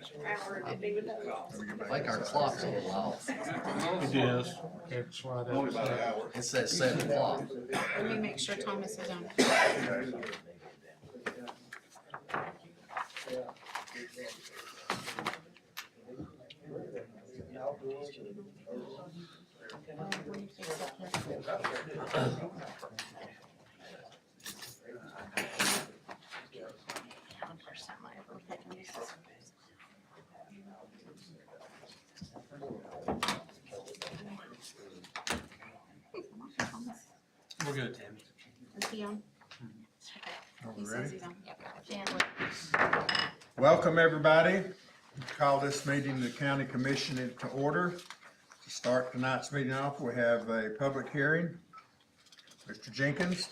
extra hour to be with us. I think our clock's a little off. It is. It's right at Only about an hour. It says 7 o'clock. Let me make sure Thomas is on. We're good, Tammy. Is he on? Are He we says ready? he's on. Yep. Welcome, everybody. Call this meeting of the County Commission to order. To start tonight's meeting off, we have a public hearing. Mr. Jenkins.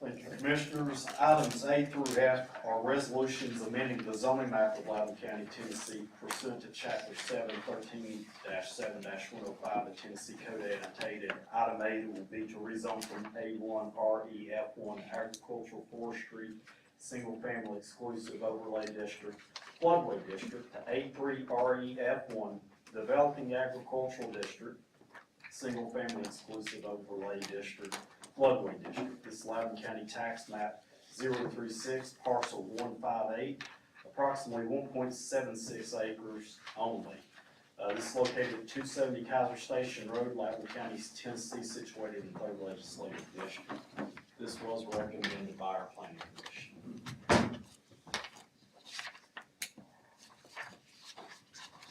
Thank you, Commissioners. Items A through F are resolutions amending the zoning map of Loudon County, Tennessee pursuant to Chapter 713-7-105 of Tennessee Code annotated. Item A will be to rezone from A1 REF1 Agricultural Forestry Single Family Exclusive Overlay District Floodway District to A3 REF1 Developing Agricultural District Single Family Exclusive Overlay District Floodway District. This is Loudon County Tax Map 036, parcel 158, approximately 1.76 acres only. This is located at 270 Kaiser Station Road, Loudon County, Tennessee, situated in the 3rd Legislative District. This was recommended by our Planning Commission.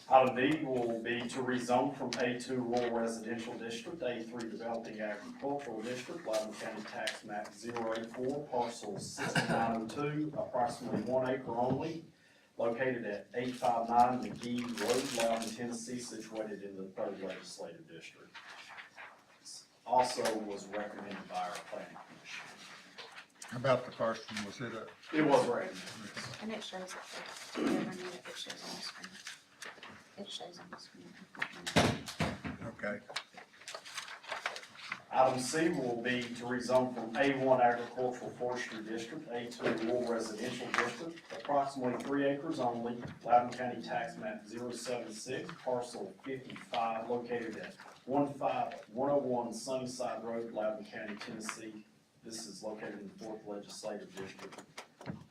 Item B will be to rezone from A2 Rural Residential District, A3 Developing Agricultural District, Loudon County Tax Map 084, parcel 6902, approximately 1 acre only, located at 859 McGee Road, Loudon, Tennessee, situated in the 3rd Legislative District. This also was recommended by our Planning Commission. How about the first one? Was it a? It was recommended. And it shows it. If you ever need it, it shows on the screen. It shows on the screen. Okay. Item C will be to rezone from A1 Agricultural Forestry District, A2 Rural Residential District, approximately 3 acres only, Loudon County Tax Map 076, parcel 55, located at 15101 Sunnyside Road, Loudon County, Tennessee. This is located in the 4th Legislative District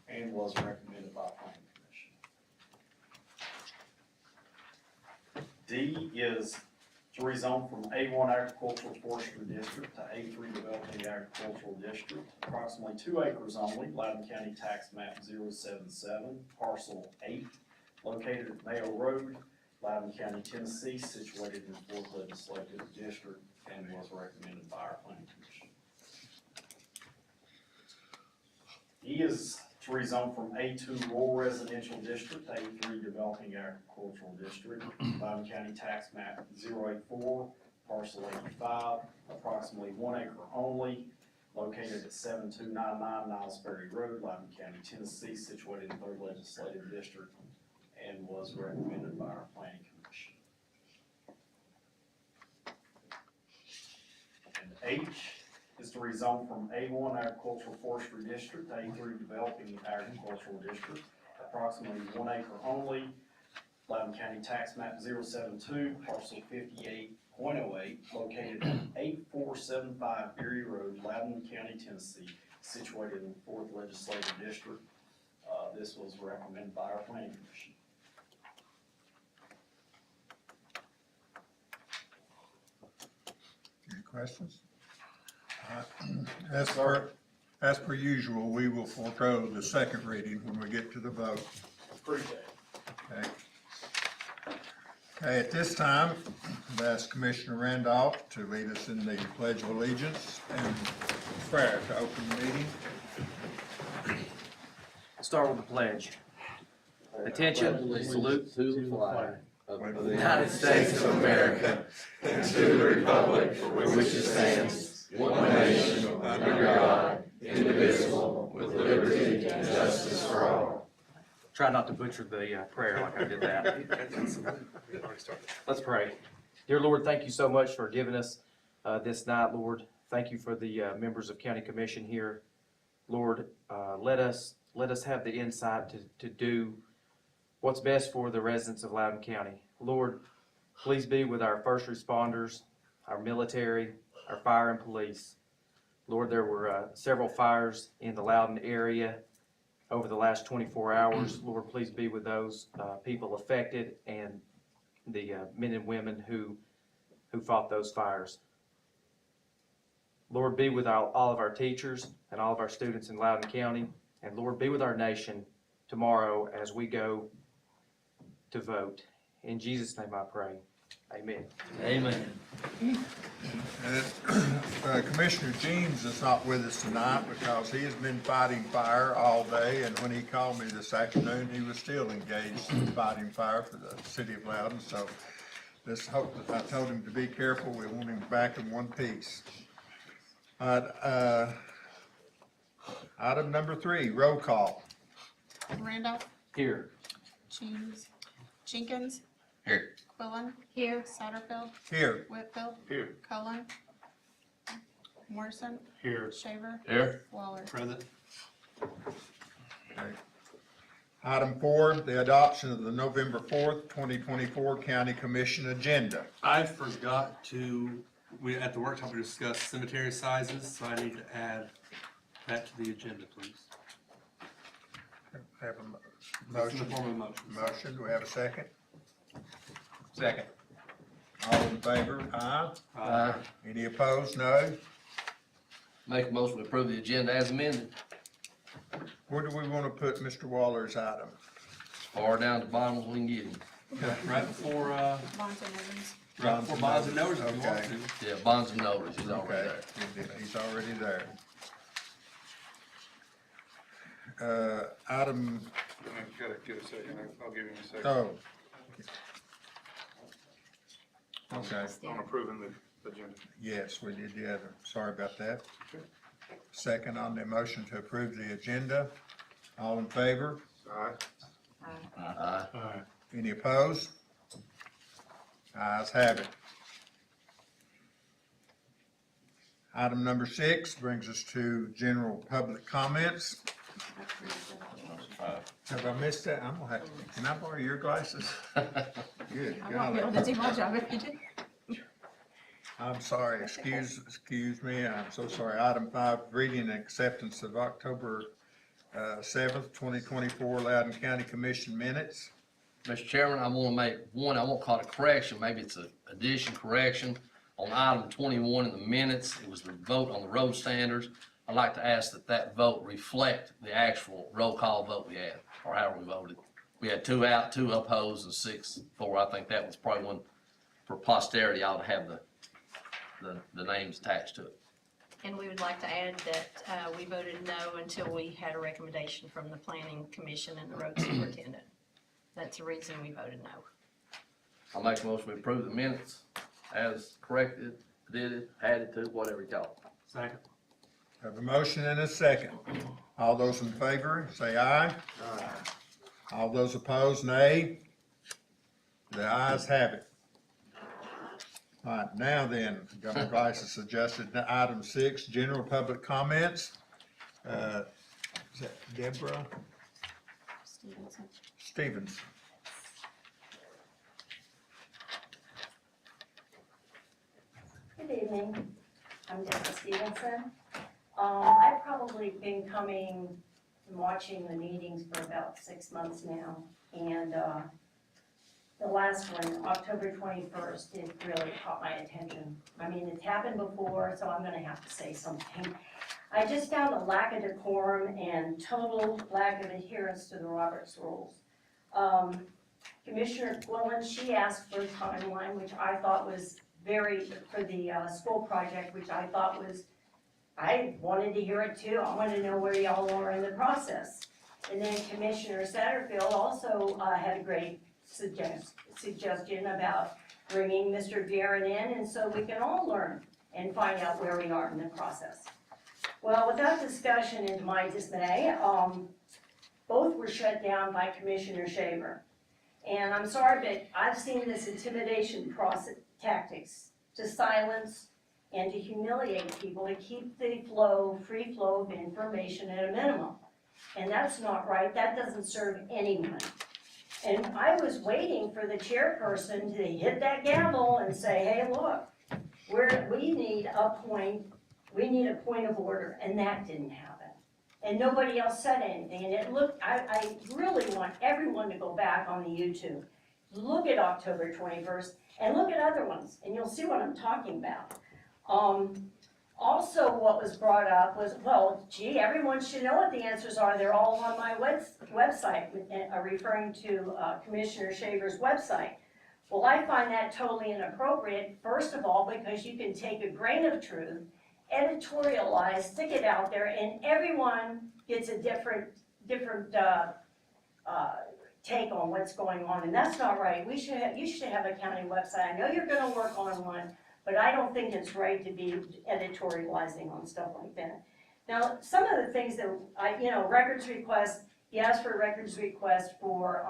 and was recommended by Planning Commission. D is to rezone from A1 Agricultural Forestry District to A3 Developing Agricultural District, approximately 2 acres only, Loudon County Tax Map 077, parcel 8, located at Mayo Road, Loudon County, Tennessee, situated in the 4th Legislative District, and was recommended by our Planning Commission. E is to rezone from A2 Rural Residential District to A3 Developing Agricultural District, Loudon County Tax Map 084, parcel 85, approximately 1 acre only, located at 7299 Niles Ferry Road, Loudon County, Tennessee, situated in the 3rd Legislative District, and was recommended by our Planning Commission. And H is to rezone from A1 Agricultural Forestry District to A3 Developing Agricultural District, approximately 1 acre only, Loudon County Tax Map 072, parcel 58.08, located at 8475 Erie Road, Loudon County, Tennessee, situated in the 4th Legislative District. This was recommended by our Planning Commission. Any questions? As per usual, we will forego the second reading when we get to the vote. Appreciate it. Okay. Okay, at this time, I'd ask Commissioner Randolph to lead us in the Pledge of Allegiance and prayer to open the meeting. Start with the pledge. Attention, salute To the flag of of the United States of America and to the republic for which it stands, one nation, under God, indivisible, with liberty and justice for all. Try not to butcher the prayer like I did that. Let's pray. Dear Lord, thank you so much for giving us this night, Lord. Thank you for the members of County Commission here. Lord, let us let us have the insight to do what's best for the residents of Loudon County. Lord, please be with our first responders, our military, our fire and police. Lord, there were several fires in the Loudon area over the last 24 hours. Lord, please be with those people affected and the men and women who fought those fires. Lord, be with all of our teachers and all of our students in Loudon County. And Lord, be with our nation tomorrow as we go to vote. In Jesus' name I pray. Amen. Amen. Commissioner Jeans is not with us tonight because he has been fighting fire all day, and when he called me this afternoon, he was still engaged in fighting fire for the city of Loudon, so I told him to be careful. We want him back in one piece. Item number 3, roll call. Randolph, Here. Jenkins. Here. Quillen. Here. Satterfield. Here. Whitfield. Here. Cullen. Morrison. Here. Shaver. Here. Waller. Present. Item 4, the adoption of the November 4th, 2024 County Commission agenda. I forgot we, at the workshop, we discussed cemetery sizes, so I need to add that to the agenda, please. Have a It's in motion. the form of a motion. Motion, do we have a second? Second. All in favor? Aye. Any opposed? No. Make a motion to approve the agenda as amended. Where do we want to put Mr. Waller's item? Far down to the bottom as we can get him. Right before, Bonds and Evans. right before bonds and notices, if you want Okay. to. Yeah, bonds and notice, he's already Okay, there. he's already there. Item, I've got to get a second, I'll give him a second. oh. Okay, On approving the agenda. yes, we did the other. Sorry about that. Second on the motion to approve the agenda. All in favor? Aye. Aye. Any opposed? Ayes have it. Item number 6 brings us to general public comments. Have I missed that? I'm gonna have to, can I borrow your glasses? Good I won't be able golly. to do my job if you do. I'm sorry, excuse me, I'm so sorry. Item 5, reading and acceptance of October 7th, 2024 Loudon County Commission minutes. Mr. Chairman, I want to make one, I won't call it a correction, maybe it's an addition, correction. On item 21 in the minutes, it was the vote on the road standards. I'd like to ask that that vote reflect the actual roll call vote we had, or however we voted. We had 2 out, 2 opposed, and 6 for. I think that was probably one for posterity. I ought to have the names attached to it. And we would like to add that we voted no until we had a recommendation from the planning commission and the road superintendent. That's the reason we voted no. I'll make a motion to approve the minutes as corrected, edited, added to, whatever you call it. Second. Have a motion and a second. All those in favor, say aye. Aye. All those opposed, nay. The ayes have it. All right, now then, got my glasses adjusted. Now, item 6, general public comments. Is that Deborah Stevenson. Stevens? Good evening, I'm Deborah Stevenson. I've probably been coming and watching the meetings for about 6 months now, and the last one, October 21st, it really caught my attention. I mean, it's happened before, so I'm gonna have to say something. I just found a lack of decorum and total lack of adherence to the Roberts rules. Commissioner Quillen, she asked for a timeline, which I thought was for the school project, which I thought was, I wanted to hear it too. I wanted to know where y'all are in the process. And then Commissioner Satterfield also had a great suggestion about bringing Mr. Guerin in, and so we can all learn and find out where we are in the process. Well, without discussion and to my dismay, both were shut down by Commissioner Shaver. And I'm sorry, but I've seen this intimidation tactics to silence and to humiliate people to keep the free flow of information at a minimum. And that's not right, that doesn't serve anyone. And I was waiting for the chairperson to hit that gavel and say, hey, look, we need a point of order, and that didn't happen. And nobody else said anything, and it looked, I really want everyone to go back on the YouTube. Look at October 21st, and look at other ones, and you'll see what I'm talking about. Also, what was brought up was, well, gee, everyone should know what the answers are, they're all on my website, referring to Commissioner Shaver's website. Well, I find that totally inappropriate, first of all, because you can take a grain of truth, editorialize, stick it out there, and everyone gets a different take on what's going on, and that's not right. You should have a county website. I know you're gonna work on one, but I don't think it's right to be editorializing on stuff like that. Now, some of the things that records request, he asked for a records request for,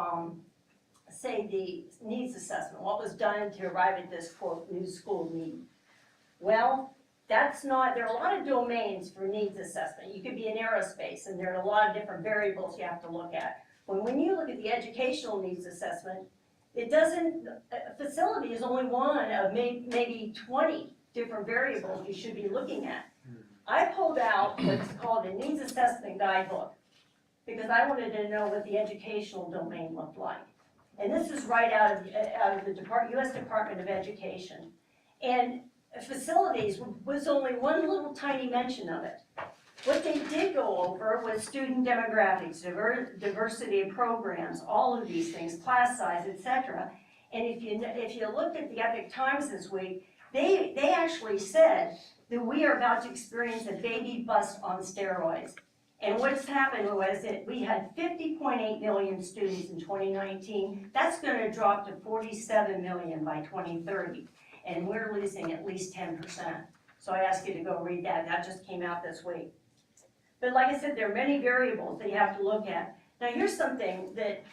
say, the needs assessment, what was done to arrive at this quote, new school need. Well, that's not, there are a lot of domains for needs assessment. You could be in aerospace, and there are a lot of different variables you have to look at. But when you look at the educational needs assessment, it doesn't, facility is only one of maybe 20 different variables you should be looking at. I pulled out what's called a needs assessment guidebook because I wanted to know what the educational domain looked like. And this is right out of the U.S. Department of Education. And facilities was only one little tiny mention of it. What they did go over was student demographics, diversity of programs, all of these things, class size, etc. And if you looked at the Epic Times this week, they actually said that we are about to experience a baby bust on steroids. And what's happened was that we had 50.8 million students in 2019. That's going to drop to 47 million by 2030. And we're losing at least 10%. So I ask you to go read that. That just came out this week. But like I said, there are many variables that you have to look at. Now here's something that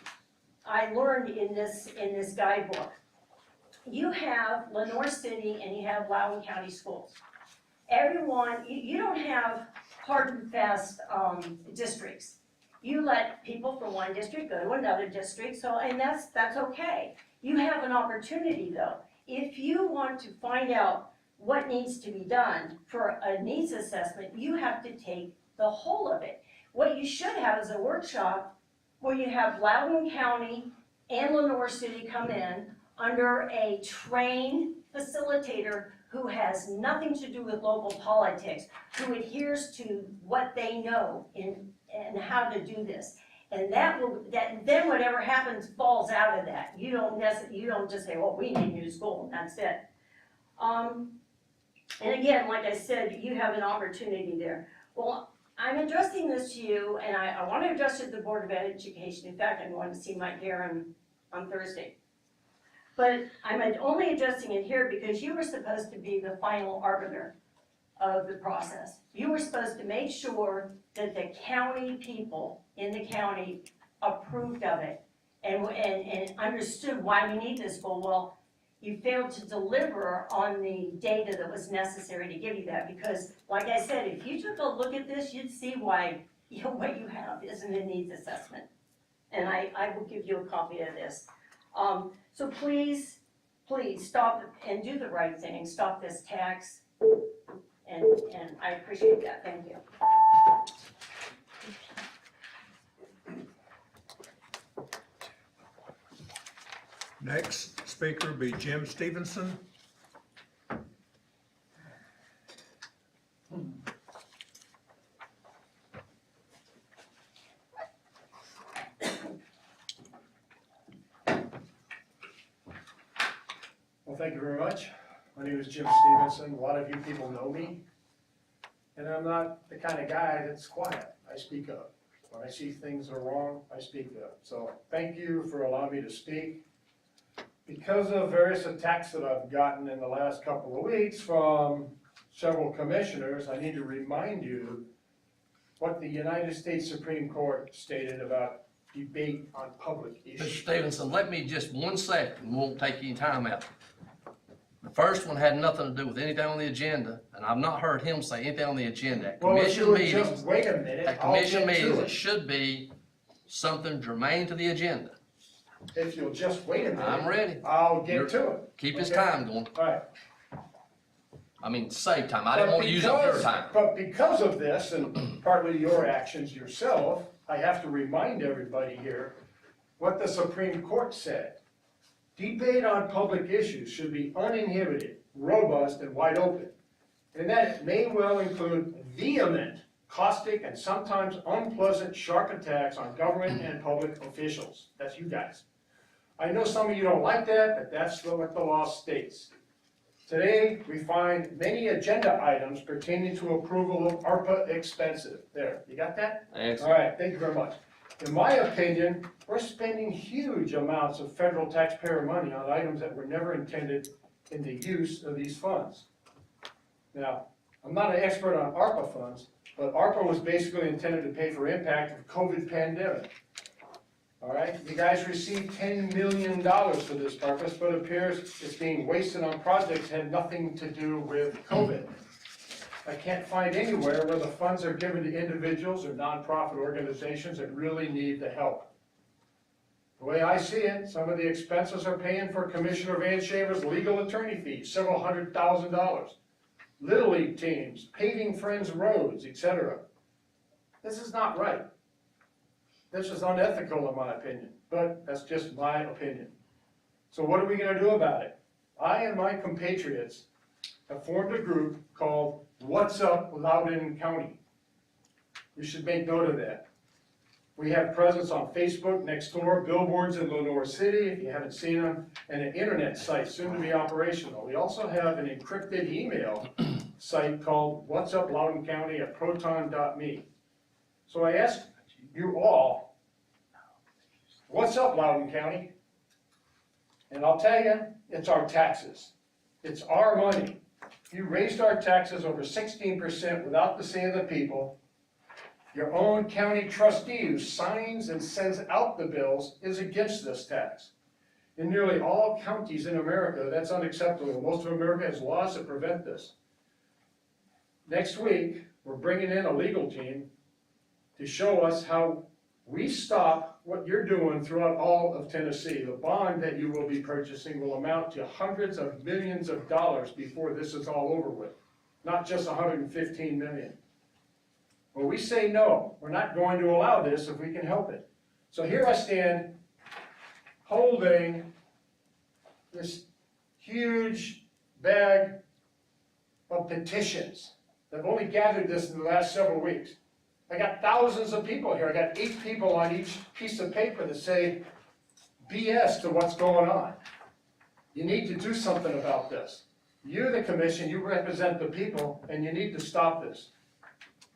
I learned in this guidebook. You have Lenoir City and you have Loudon County Schools. Everyone, you don't have hard and fast districts. You let people from one district go to another district, and that's okay. You have an opportunity though. If you want to find out what needs to be done for a needs assessment, you have to take the whole of it. What you should have is a workshop where you have Loudon County and Lenoir City come in under a trained facilitator who has nothing to do with local politics, who adheres to what they know and how to do this. And then whatever happens falls out of that. You don't just say, well, we need a new school, and that's it. And again, like I said, you have an opportunity there. Well, I'm addressing this to you, and I want to address it to the Board of Education. In fact, I'm going to see Mike Guerin on Thursday. But I'm only addressing it here because you were supposed to be the final arbiter of the process. You were supposed to make sure that the county people in the county approved of it and understood why we need this school. Well, you failed to deliver on the data that was necessary to give you that because, like I said, if you took a look at this, you'd see why what you have isn't a needs assessment. And I will give you a copy of this. So please stop and do the right thing. Stop this tax. And I appreciate that. Thank you. Next speaker will be Jim Stevenson. Well, thank you very much. My name is Jim Stevenson. A lot of you people know me. And I'm not the kind of guy that's quiet. I speak up. When I see things are wrong, I speak up. So thank you for allowing me to speak. Because of various attacks that I've gotten in the last couple of weeks from several commissioners, I need to remind you what the United States Supreme Court stated about debate on public Mr. issues. Stevenson, let me just 1 second, won't take any time out. The first one had nothing to do with anything on the agenda, and I've not heard him say anything on the agenda. At Well, if commission you would meetings, just wait a minute, at I'll commission get meetings, to it it. should be something germane to the agenda. If you'll just wait a minute. I'm ready. I'll You're- get to it. Keep his Okay. time going. All right. I mean, save time. I didn't want to use up your time. But because of this, and partly your actions yourself, I have to remind everybody here what the Supreme Court said. Debate on public issues should be uninhibited, robust, and wide open. And that may well include vehement, caustic, and sometimes unpleasant, sharp attacks on government and public officials. That's you guys. I know some of you don't like that, but that's what the law states. Today, we find many agenda items pertaining to approval of ARPA expenses. There, you got that? Excellent. All right, thank you very much. In my opinion, we're spending huge amounts of federal taxpayer money on items that were never intended in the use of these funds. Now, I'm not an expert on ARPA funds, but ARPA was basically intended to pay for impact of COVID pandemic. All right, you guys received $10 million for this purpose, but it appears it's being wasted on projects that had nothing to do with COVID. I can't find anywhere where the funds are given to individuals or nonprofit organizations that really need the help. The way I see it, some of the expenses are paying for Commissioner Van Shaver's legal attorney fees, several $100,000. Little League teams, paving friends' roads, etc. This is not right. This is unethical in my opinion, but that's just my opinion. So what are we gonna do about it? I and my compatriots have formed a group called What's Up Loudon County. You should make note of that. We have presence on Facebook, Nextdoor, billboards in Lenore City, if you haven't seen them, and an internet site soon to be operational. We also have an encrypted email site called What's Up Loudon County at proton.me. So I ask you all, what's up Loudon County? And I'll tell you, it's our taxes. It's our money. You raised our taxes over 16% without the say of the people. Your own county trustee who signs and sends out the bills is against this tax. In nearly all counties in America, that's unacceptable. Most of America has laws that prevent this. Next week, we're bringing in a legal team to show us how we stop what you're doing throughout all of Tennessee. The bond that you will be purchasing will amount to hundreds of millions of dollars before this is all over with, not just 115 million. Well, we say no, we're not going to allow this if we can help it. So here I stand holding this huge bag of petitions. They've only gathered this in the last several weeks. I got thousands of people here. I got 8 people on each piece of paper that say BS to what's going on. You need to do something about this. You, the commission, you represent the people, and you need to stop this.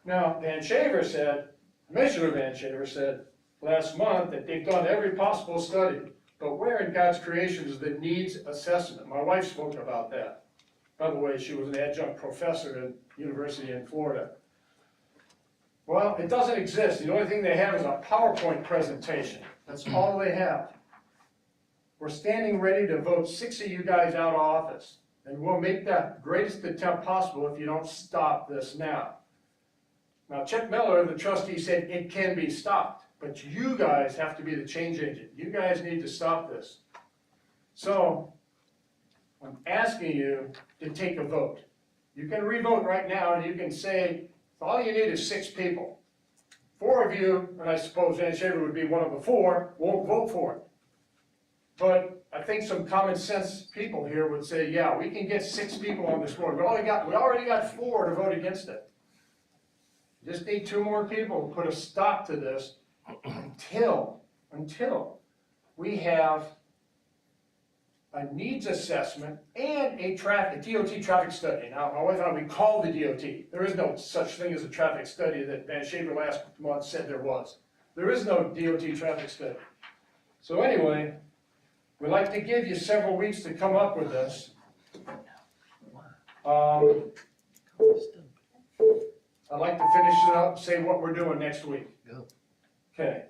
Now, Commissioner Van Shaver said last month that they've done every possible study, but where in God's creation is the needs assessment? My wife spoke about that. By the way, she was an adjunct professor at University in Florida. Well, it doesn't exist. The only thing they have is a PowerPoint presentation. That's all they have. We're standing ready to vote 6 of you guys out of office, and we'll make that greatest attempt possible if you don't stop this now. Now, Chuck Miller, the trustee, said it can be stopped, but you guys have to be the change agent. You guys need to stop this. So, I'm asking you to take a vote. You can re-vote right now, and you can say, all you need is 6 people. 4 of you, and I suppose Van Shaver would be one of the 4, won't vote for it. But I think some common sense people here would say, yeah, we can get 6 people on this board. We already got 4 to vote against it. Just need 2 more people to put a stop to this until we have a needs assessment and a DOT traffic study. Now, my wife and I, we call the DOT. There is no such thing as a traffic study that Van Shaver last month said there was. There is no DOT traffic study. So anyway, we'd like to give you several weeks to come up with this. I'd like to finish it up and say what we're doing next week. Go. Okay.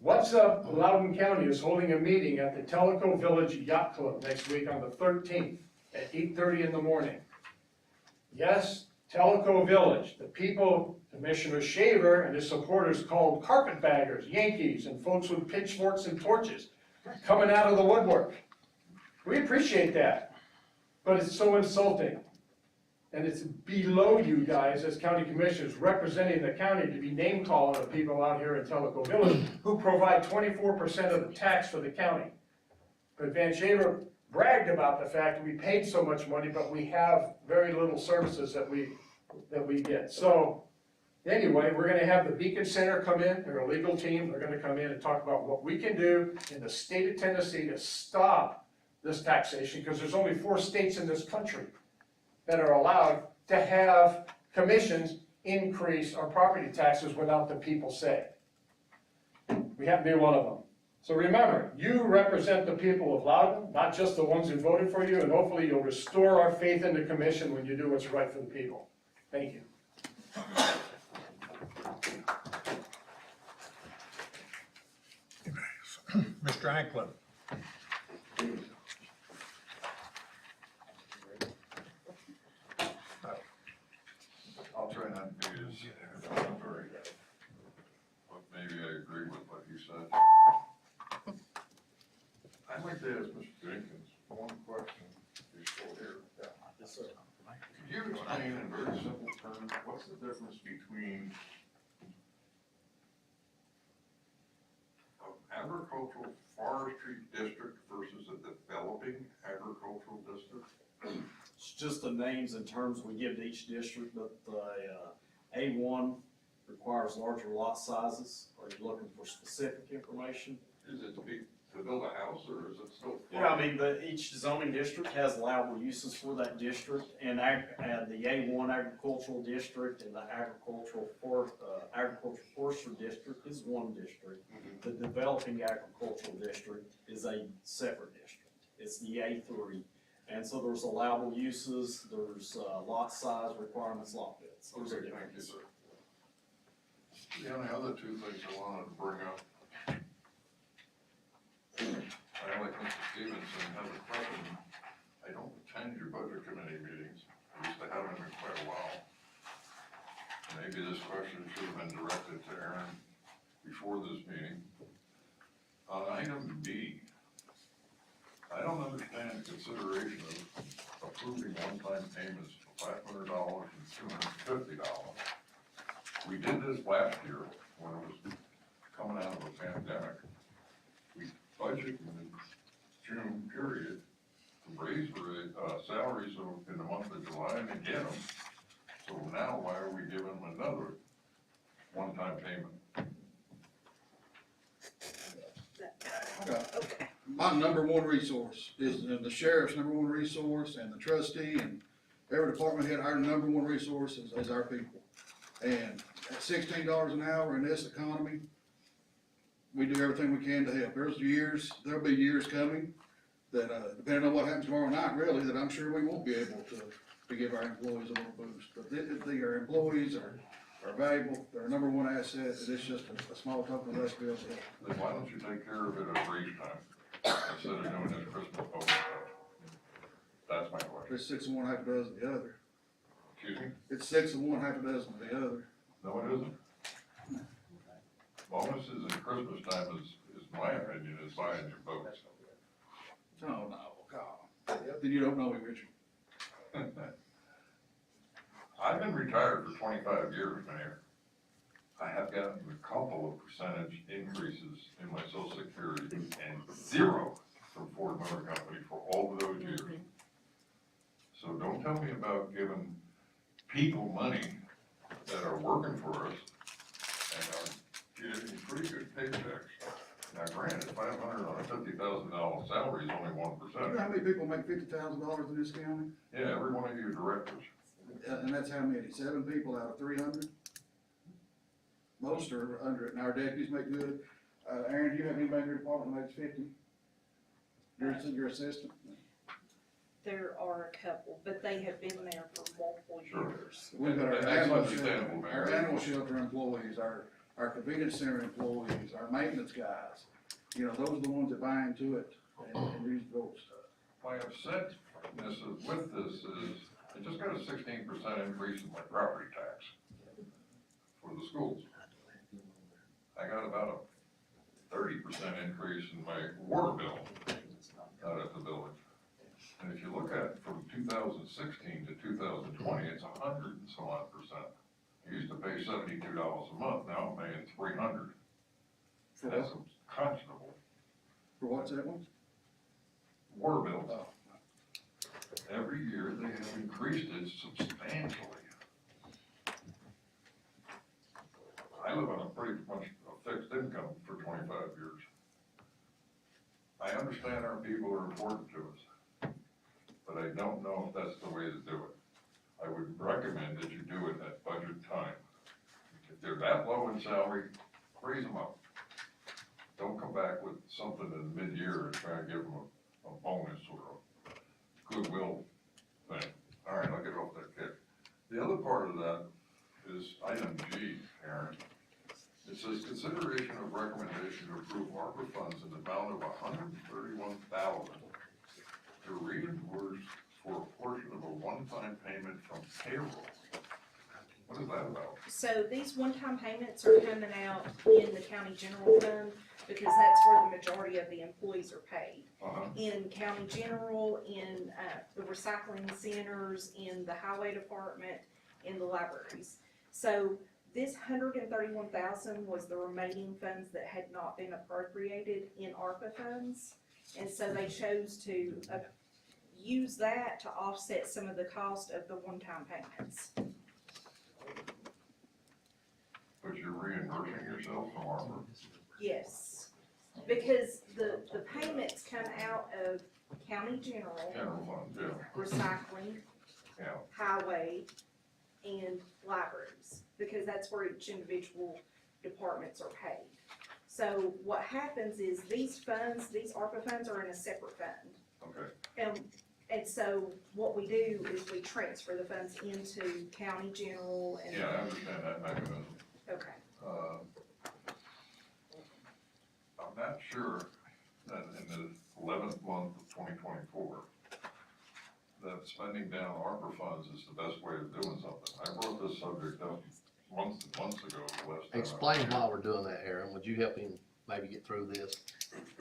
What's Up Loudon County is holding a meeting at the Tellico Village Yacht Club next week on the 13th at 8:30 in the morning. Yes, Tellico Village, the people Commissioner Shaver and his supporters called carpetbaggers, Yankees, and folks with pitchforks and torches coming out of the woodwork. We appreciate that, but it's so insulting. And it's below you guys as county commissioners representing the county to be name calling the people out here in Tellico Village who provide 24% of the tax for the county. But Van Shaver bragged about the fact that we paid so much money, but we have very little services that we get. So anyway, we're gonna have the Beacon Center come in, they're a legal team, they're gonna come in and talk about what we can do in the state of Tennessee to stop this taxation, because there's only 4 states in this country that are allowed to have commissions increase our property taxes without the people say. We happen to be one of them. So remember, you represent the people of Loudon, not just the ones who voted for you, and hopefully you'll restore our faith in the commission when you do what's right for the people. Thank you. Mr. Anklin. I'll try not to be as very, but maybe I agree with what you said. I'd like to ask Mr. Jenkins one question, if he's still here. Yes, sir. Could you explain in very simple terms, what's the difference between an agricultural forestry district versus a developing agricultural district? It's just the names and terms we give to each district, but the A1 requires larger lot sizes. Are you looking for specific information? Is it to build a house, or is it still? Yeah, I mean, each zoning district has allowable uses for that district, and the A1 agricultural district and the agricultural forestry district is one district. The developing agricultural district is a separate district. It's the A3. And so there's allowable uses, there's lot size requirements, lot widths. Those are Okay, thank you, different. sir. The only other 2 things I wanted to bring up. I, like Mr. Stevenson, have a question. I don't attend your budget committee meetings. I used to have them in quite a while. Maybe this question should have been directed to Aaron before this meeting. On item B, I don't understand consideration of approving one-time payments of $500 and $250. We did this last year when it was coming out of a pandemic. We budgeted in the June period to raise salaries in the month of July and to get them. So now why are we giving them another one-time payment? My number one resource is the sheriff's number one resource, and the trustee and every department head, our number one resource is our people. And at $16 an hour in this economy, we do everything we can to help. There'll be years coming that, depending on what happens tomorrow night, really, that I'm sure we won't be able to give our employees a little boost. But our employees are valuable, they're our number one asset, and it's just a small token of us to be able to help. Then why don't you take care of it at raise time instead of doing this Christmas bonus stuff? That's my question. It's 6 of one, half a dozen of the other. Excuse me? It's 6 of one, half a dozen of the other. No, it isn't. Bonuses at Christmas time is my opinion, is buying your votes. Oh, no, God. Then you don't know me, Richard. I've been retired for 25 years, Mayor. I have gotten a couple of percentage increases in my social security and 0 from Ford Motor Company for all of those years. So don't tell me about giving people money that are working for us and are getting pretty good paychecks. Now granted, $500 on a $50,000 salary is only 1%. You know how many people make $50,000 in this county? Yeah, every one of you directors. And that's how many? 7 people out of 300? Most are under it, and our deputies make good. Aaron, do you have anybody in your department that makes 50? Your assistant? There are a couple, but they have been there for multiple Sure. years. We've got our That's animal understandable, shelter, our Mayor. animal shelter employees, our our convenience center employees, our maintenance guys. You know, those are the ones that buy into it and use votes. My upsetness with this is, I just got a 16% increase in my property tax for the schools. I got about a 30% increase in my water bill out at the village. And if you look at from 2016 to 2020, it's 100 and some odd percent. I used to pay $72 a month, now I'm paying $300. For That's what? unconscionable. For what's that one? Water bills. Oh. Every year they have increased it substantially. I live on a pretty much a fixed income for 25 years. I understand our people are important to us, but I don't know if that's the way to do it. I would recommend that you do it at budget time. If they're that low in salary, raise them up. Don't come back with something in mid-year and try and give them a bonus or a goodwill thing. All right, I'll get off that kick. The other part of that is item G, Aaron. It says consideration of recommendation to approve ARPA funds in the amount of $131,000 to reimburse for a portion of a one-time payment from payroll. What is that about? So these one-time payments are coming out in the county general fund because that's where the majority of the employees are paid. In county general, in the recycling centers, in the highway department, in the libraries. So this $131,000 was the remaining funds that had not been appropriated in ARPA funds. And so they chose to use that to offset some of the cost of the one-time payments. But you're reimbursing yourself from ARPA? Yes, because the payments come out of county general, General funds, yeah. recycling, Yeah. highway, and libraries, because that's where each individual departments are paid. So what happens is these funds, these ARPA funds are in a separate fund. Okay. And so what we do is we transfer the funds into county general and. Yeah, I understand that mechanism. Okay. I'm not sure that in the 11th month of 2024, that spending down ARPA funds is the best way of doing something. I brought this subject up months and months ago, the last time. Explain why we're doing that, Aaron. Would you help him maybe get through this?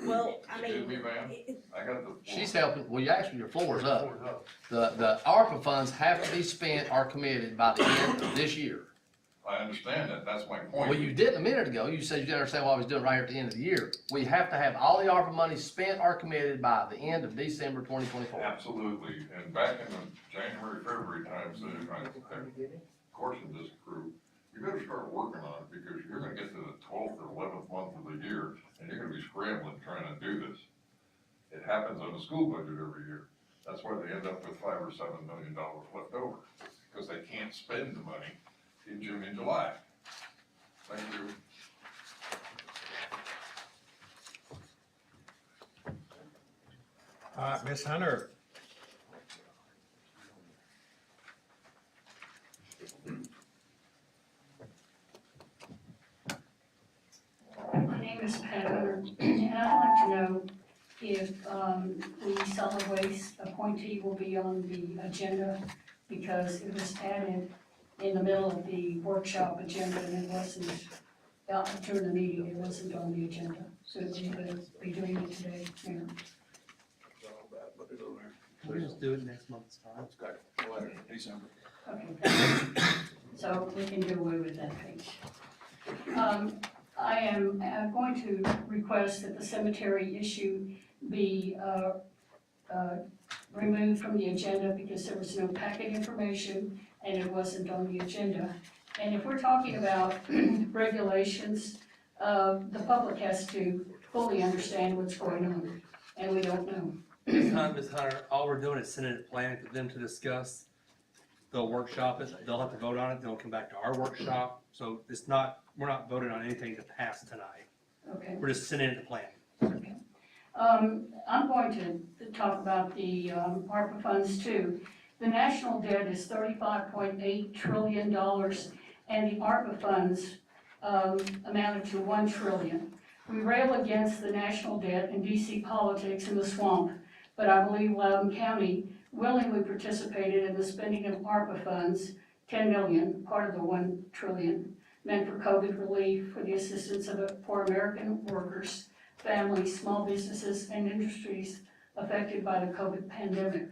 Well, I mean. Excuse me, ma'am? I got the. She's helping, well, you actually, your floor is up. The ARPA funds have to be spent or committed by the end of this year. I understand that, that's my point. Well, you did a minute ago, you said you didn't understand what I was doing right here at the end of the year. We have to have all the ARPA money spent or committed by the end of December 2024. Absolutely, and back in the January, February times, I cautioned this crew, you better start working on it, because you're gonna get to the 12th or 11th month of the year, and you're gonna be scrambling trying to do this. It happens on the school budget every year. That's why they end up with $5 or $7 million left over, because they can't spend the money in June and July. Thank you. All right, Ms. Hunter. My name is Pat Hunter, and I'd like to know if the solid waste appointee will be on the agenda, because it was added in the middle of the workshop agenda and it wasn't, during the meeting, it wasn't on the agenda. So we're gonna be doing it today, Mayor. We'll just do it next month's time. December. Okay, thank you. So we can do away with that page. I am going to request that the cemetery issue be removed from the agenda because there was no packet information and it wasn't on the agenda. And if we're talking about regulations, the public has to fully understand what's going on, and we don't know. Ms. Hunter, all we're doing is sending it to planning for them to discuss. They'll workshop it, they'll have to vote on it, they'll come back to our workshop. So it's not, we're not voting on anything to pass tonight. Okay. We're just sending it to planning. Okay. I'm going to talk about the ARPA funds too. The national debt is $35.8 trillion, and the ARPA funds amounted to 1 trillion. We rail against the national debt and DC politics in the swamp, but I believe Loudon County willingly participated in the spending of ARPA funds, 10 million, part of the 1 trillion, meant for COVID relief for the assistance of poor American workers, families, small businesses, and industries affected by the COVID pandemic.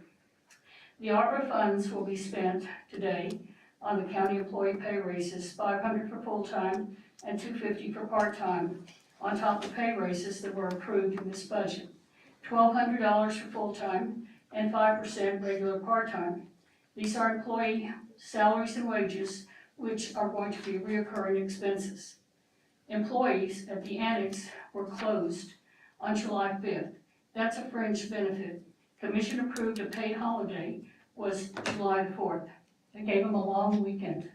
The ARPA funds will be spent today on the county employee pay raises, $500 for full-time and $250 for part-time, on top of pay raises that were approved in this budget. $1,200 for full-time and 5% regular part-time. These are employee salaries and wages, which are going to be reoccurring expenses. Employees at the annex were closed on July 5th. That's a fringe benefit. Commission approved a paid holiday was July 4th. They gave them a long weekend.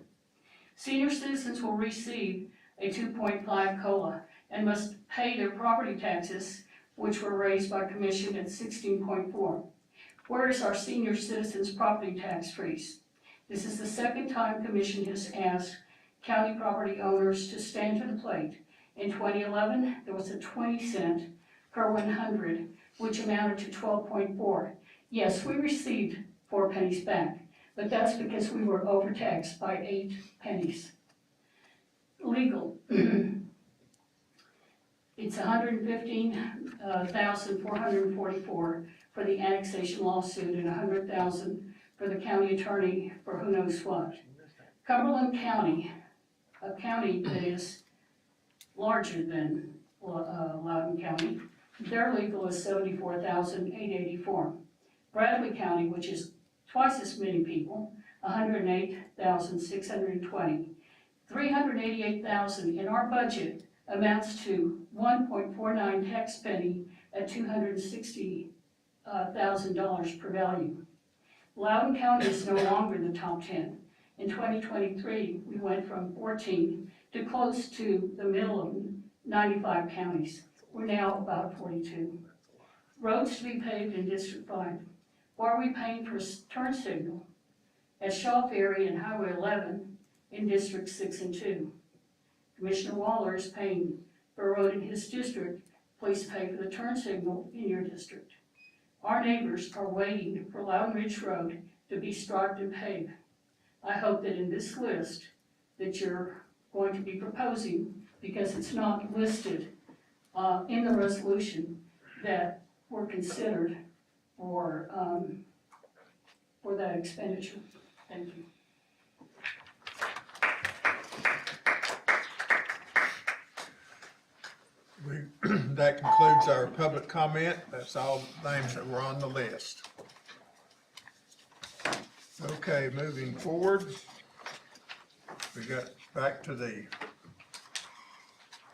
Senior citizens will receive a 2.5 COLA and must pay their property taxes, which were raised by commission at 16.4. Where is our senior citizens property tax freeze? This is the second time commission has asked county property owners to stand to the plate. In 2011, there was a 20 cent per 100, which amounted to 12.4. Yes, we received 4 pennies back, but that's because we were overtaxed by 8 pennies. Legal. It's $115,444 for the annexation lawsuit and $100,000 for the county attorney for who knows what. Cumberland County, a county that is larger than Loudon County, their legal is $74,884. Bradley County, which is twice as many people, $108,620. $388,000 in our budget amounts to 1.49 tax penny at $260,000 per value. Loudon County is no longer the top 10. In 2023, we went from 14 to close to the middle of 95 counties. We're now about 42. Roads to be paved in District 5. Why are we paying for turn signal at Shaw Ferry and Highway 11 in District 6 and 2? Commissioner Waller is paying for a road in his district. Please pay for the turn signal in your district. Our neighbors are waiting for Loudon Ridge Road to be striped and paved. I hope that in this list that you're going to be proposing, because it's not listed in the resolution, that were considered for that expenditure. Thank you. That concludes our public comment. That's all the names that were on the list. Okay, moving forward, we got back to the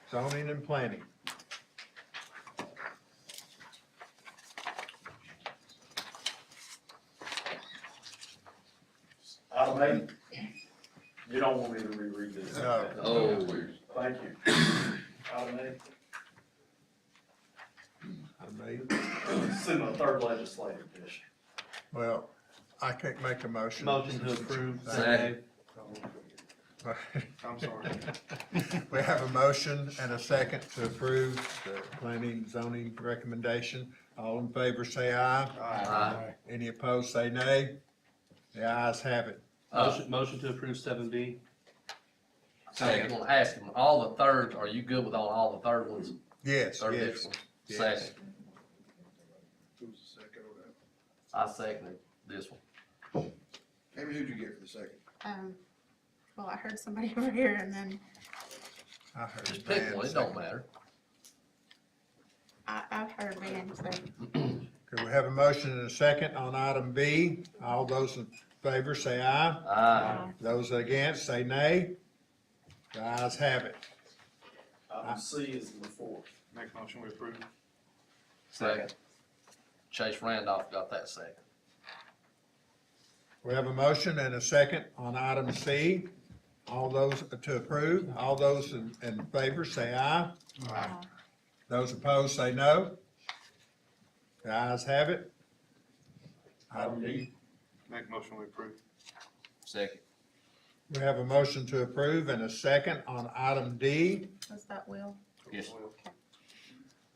zoning and planning. Item 8, you don't want me to reread this? No. Oh, please. Thank you. Item 8. It's in the 3rd legislative district. Well, I can't make a motion. Motion to approve. Second. I'm sorry. We have a motion and a second to approve the planning zoning recommendation. All in favor say aye. Aye. Any opposed say nay. The ayes have it. Motion to approve 7B. Second, I'm gonna ask him, all the thirds, are you good with all the third ones? Yes, Third yes. districts? Yes. Second, Who's the second on that? I seconded this one. Amy, who'd you get for the second? Well, I heard somebody over here and then I heard Just pick Dan one, it second. don't matter. I've heard Van say. Okay, we have a motion and a second on item B. All those in favor say aye. Aye. Those against say nay. The ayes have it. Item C is the 4th. Make a motion we approve. Second. Chase Randolph got that second. We have a motion and a second on item C. All those to approve, all those in favor say aye. Those opposed say no. The ayes have it. Item D. Make a motion we approve. Second. We have a motion to approve and a second on item D. Was that Will? Yes.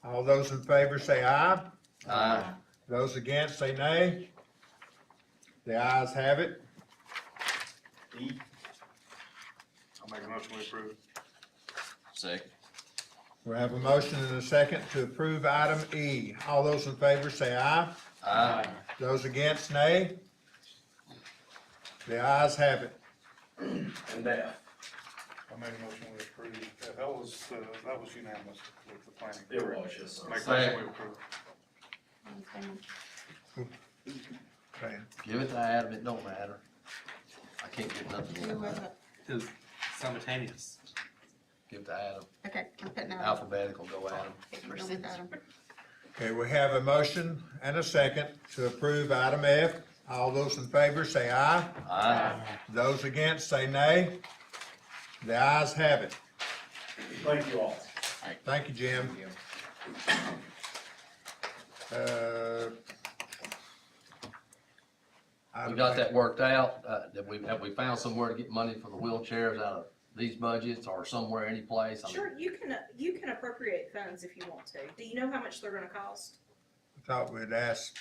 All those in favor say aye. Aye. Those against say nay. The ayes have it. E, I'll make a motion we approve. Second. We have a motion and a second to approve item E. All those in favor say aye. Aye. Those against nay. The ayes have it. and F. I made a motion we approve. That was unanimous with the planning. It was, yes, sir. Make a motion we approve. Okay. Give it to Adam, it don't matter. I can't get nothing. Who was it? It was simultaneous. Give it to Adam. Okay, I'm putting Adam. Alphabetical, go Adam. We're going with Adam. Okay, we have a motion and a second to approve item F. All those in favor say aye. Aye. Those against say nay. The ayes have it. Thank you all. Thank you, Jim. We got that worked out, have we found somewhere to get money for the wheelchairs out of these budgets or somewhere, any place? I mean, Sure, you can appropriate funds if you want to. Do you know how much they're gonna cost? Thought we'd ask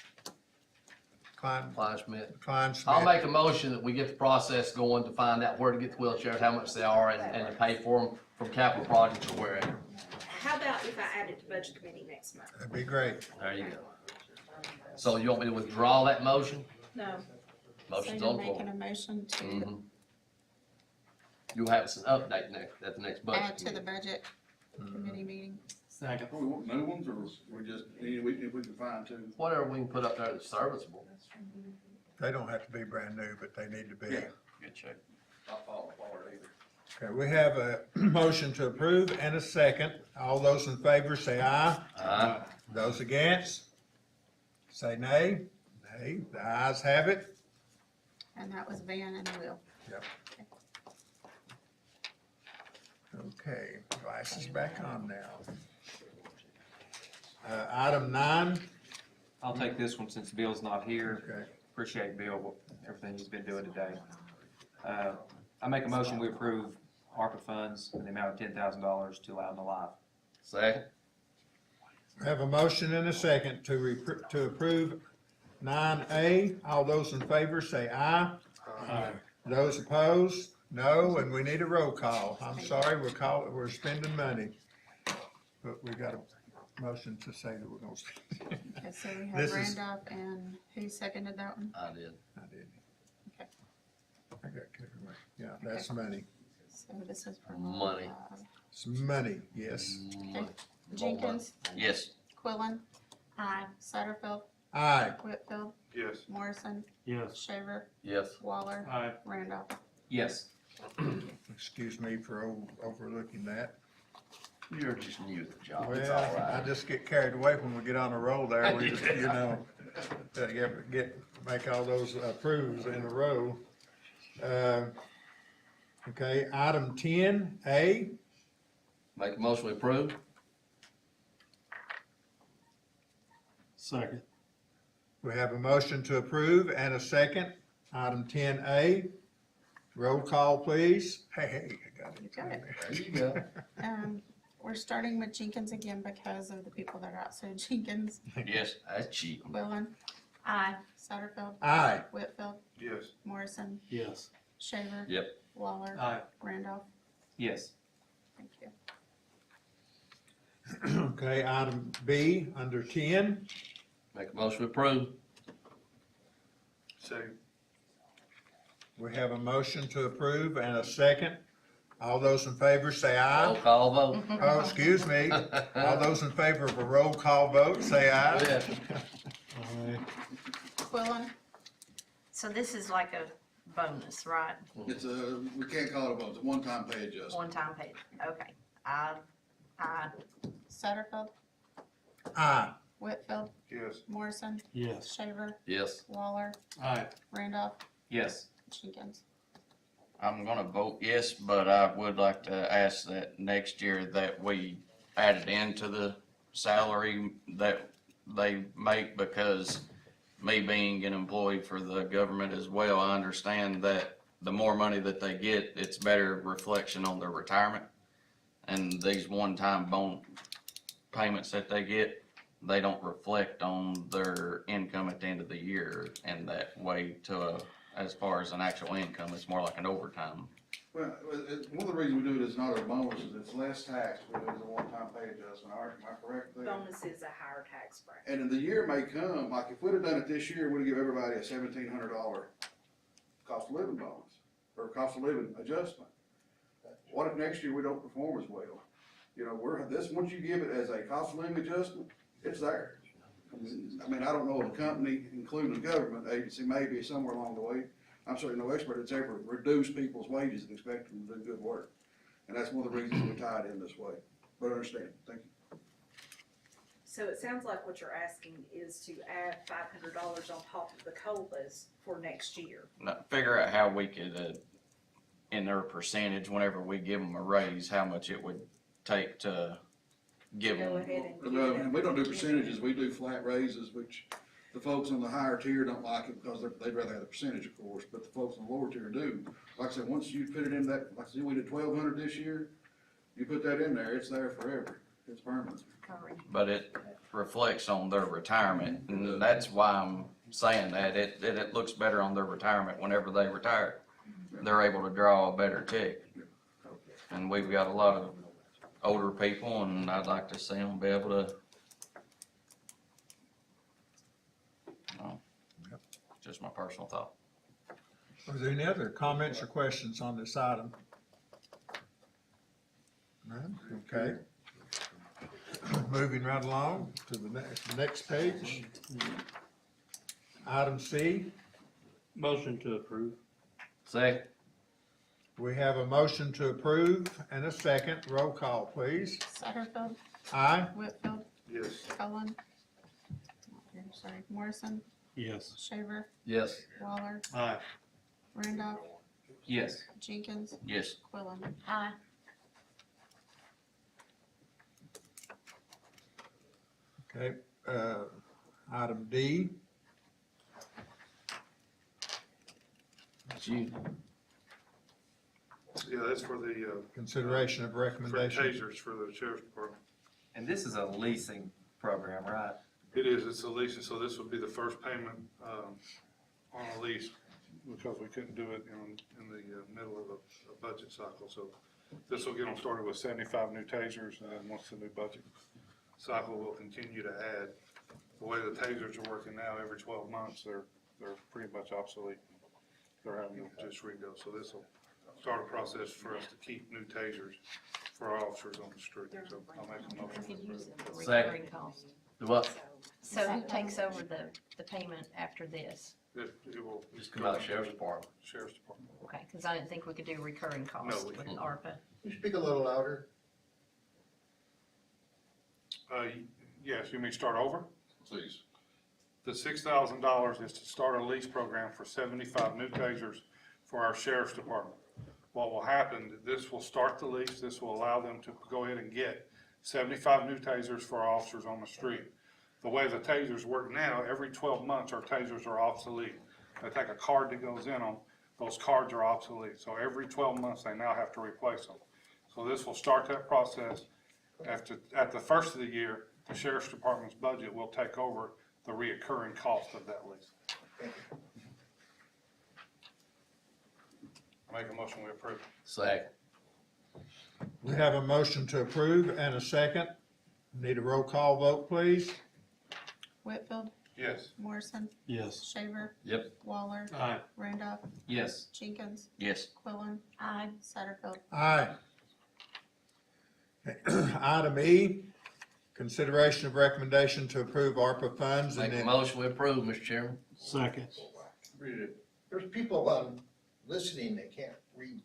Klein Smith. Smith. I'll make a motion that we get the process going to find out where to get the wheelchairs, how much they are, and to pay for them from capital projects or wherever. How about if I add it to budget committee next month? That'd be great. There you go. So you want me to withdraw that motion? No, So Motion's you're on the floor. making a motion to Mhm. You'll have us an update at the next budget. add to the meeting. budget committee meeting. Second. We want new ones, or we just, if we can find two? Whatever we can put up there that's serviceable. They don't have to be brand new, but they need to be. Yeah. Good shape. Not falling apart either. Okay, we have a motion to approve and a second. All those in favor say aye. Aye. Those against, say nay. Nay, the ayes have it. And that was Van and Will. Okay, glasses back on now. Item 9, I'll take this one since Bill's not here. okay. Appreciate Bill, everything he's been doing today. I make a motion, we approve ARPA funds in the amount of $10,000 to Loudon Alive. Second. We have a motion and a second to approve 9A. All those in favor say aye. Aye. Those opposed, no, and we need a roll call. I'm sorry, we're spending money. But we got a motion to say that we're gonna spend. Okay, so we This have is- Randolph and who seconded that one? I did. I did. Okay. I got carried away. Yeah, that's money. So this is for Money. It's money, yes. Money. Jenkins, Yes. Quillen, Aye. Satterfield, Aye. Whitfield, Yes. Morrison, Yes. Shaver, Yes. Waller, Aye. Randolph. Yes. Excuse me for overlooking that. You're just new to the job. It's Well, all I right. just get carried away when we get on a roll there. We just, make all those approves in a row. Okay, item 10A. Make a motion we approve? Second. We have a motion to approve and a second. Item 10A. Roll call, please. Hey, I got it. You got it. There you go. We're starting with Jenkins again because of the people that are out. So Jenkins, Yes, that's cheap. Quillen, Aye. Satterfield, Aye. Whitfield, Yes. Morrison, Yes. Shaver. Yep. Waller, Aye. Randolph. Yes. Thank you. Okay, item B, under 10. Make a motion we approve? Second. We have a motion to approve and a second. All those in favor say aye. Roll call vote? Oh, excuse me. All those in favor of a roll call vote, say aye. Yeah. Quillen, So this is like a bonus, right? It's we can't call it a bonus, it's a one-time pay adjustment. One-time pay. Okay. Aye. Satterfield, Aye. Whitfield, Yes. Morrison, Yes. Shaver, Yes. Waller, Aye. Randolph, Yes. Jenkins. I'm gonna vote yes, but I would like to ask that next year that we add it into the salary that they make, because me being an employee for the government as well, I understand that the more money that they get, it's better reflection on their retirement. And these one-time payments that they get, they don't reflect on their income at the end of the year in that way as far as an actual income, it's more like an overtime. Well, one of the reasons we do it is not a bonus, is it's less tax, but it's a one-time pay adjustment, am I correct there? Bonus is a higher tax bracket. And in the year may come, like if we'd have done it this year, we'd give everybody a $1,700 cost of living bonus, or cost of living adjustment. What if next year we don't perform as well? You know, once you give it as a cost of living adjustment, it's there. I mean, I don't know of a company, including a government agency, maybe somewhere along the way, I'm certainly no expert, that's ever reduced people's wages and expect them to do good work. And that's one of the reasons we tie it in this way. But I understand, thank you. So it sounds like what you're asking is to add $500 on top of the COLAs for next year. Now, figure out how we could, in their percentage, whenever we give them a raise, how much it would take to give Go them. ahead and No, give and we don't do percentages, we do flat raises, which the folks on the higher tier don't like it because they'd rather have the percentage, of course, but the folks on the lower tier do. Like I said, once you put it in that, like I said, we did 1,200 this year, you put that in there, it's there forever, it's permanent. But it reflects on their retirement, and that's why I'm saying that. It looks better on their retirement whenever they retire. They're able to draw a better check. And we've got a lot of older people, and I'd like to see them be able to, just my personal thought. Are there any other comments or questions on this item? None? Okay. Moving right along to the next page. Item C, Motion to approve. Second. we have a motion to approve and a second. Roll call, please. Satterfield, Aye. Whitfield, Yes. Cullen. Sorry, Morrison, Yes. Shaver, Yes. Waller, Aye. Randolph, Yes. Jenkins, Yes. Quillen. Aye. Okay, item D, That's you. Yeah, that's for the, consideration of for recommendation. tasers for the sheriff's department. And this is a leasing program, right? It is, it's a lease, and so this would be the first payment, on a lease, because we couldn't do it in the middle of a budget cycle, so this will get them started with 75 new tasers, and then once the new budget cycle, we'll continue to add. The way the tasers are working now, every 12 months, they're pretty much obsolete. They're having to just redo, so this will start a process for us to keep new tasers for our officers on the street, so I'll make a We motion. could use it for Second. recurring costs. The what? So who takes over the payment after this? It will. Just come out of Sheriff's Department. Sheriff's Department. Okay, because I didn't think we could do recurring costs No, we with can't. ARPA. You speak a little louder. Yes, you mean start over? Please. The $6,000 is to start a lease program for 75 new tasers for our sheriff's department. What will happen, this will start the lease, this will allow them to go ahead and get 75 new tasers for our officers on the street. The way the tasers work now, every 12 months, our tasers are obsolete. They take a card that goes in them, those cards are obsolete. So every 12 months, they now have to replace them. So this will start that process. At the first of the year, the sheriff's department's budget will take over the reoccurring cost of that lease. I make a motion, we approve. Second. We have a motion to approve and a second. Need a roll call vote, please. Whitfield, Yes. Morrison, Yes. Shaver, Yep. Waller, Aye. Randolph, Yes. Jenkins, Yes. Quillen, Aye. Satterfield. Aye. Item E, consideration of recommendation to approve ARPA funds and Make a then motion, we approve, Mr. Chairman. Second. There's people listening that can't read.